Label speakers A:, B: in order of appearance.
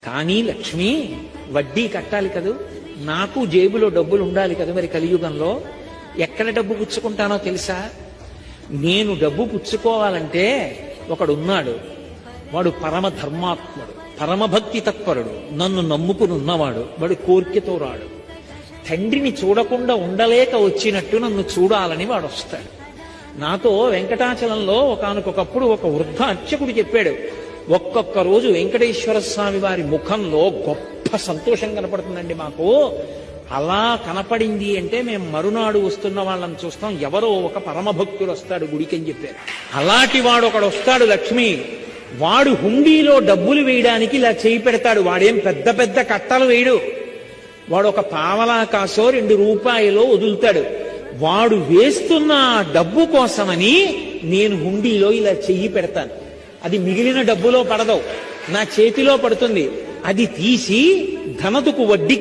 A: కానీ లక్ష్మి వడ్డీ కట్టాలి కదూ, నాకు జేబులో డబ్బులు ఉండాలి కదా. మరి కలియుగంలో ఎక్కడ డబ్బు పుచ్చుకుంటానో తెలుసా? నేను డబ్బు పుచ్చుకోవాలంటే ఒకడున్నాడు, వాడు పరమ ధర్మాత్ముడు, పరమభక్తి తత్పరుడు, నన్ను నమ్ముకుని ఉన్నవాడు. వాడు కోరికతో రాడు, తండ్రిని చూడకుండా ఉండలేక వచ్చినట్టు నన్ను చూడాలని వాడు వస్తాడు. నాతో వెంకటాచలంలో ఒకానొకప్పుడు ఒక వృద్ధ అర్చకుడు చెప్పాడు, ఒక్కొక్క రోజు వెంకటేశ్వర స్వామి వారి ముఖంలో గొప్ప సంతోషం కనపడుతుందండి మాకు. అలా కనపడింది అంటే మేము మరునాడు వస్తున్న వాళ్ళని చూస్తాం, ఎవరో ఒక పరమభక్తుడు వస్తాడు గుడికి అని చెప్పారు. అలాంటి వాడు ఒకడు వస్తాడు లక్ష్మి, వాడు హుండీలో డబ్బులు వేయడానికి ఇలా చేయి పెడతాడు. వాడేం పెద్ద పెద్ద కట్టలు వేయడు, వాడు ఒక పావలా కాసో 2 రూపాయలో వదులుతాడు. వాడు వేస్తున్న డబ్బు కోసమని నేను హుండీలో ఇలా చెయ్యి పెడతాను. అది మిగిలిన డబ్బులో పడదు, నా చేతిలో పడుతుంది. అది తీసి ధనదుకు వడ్డీ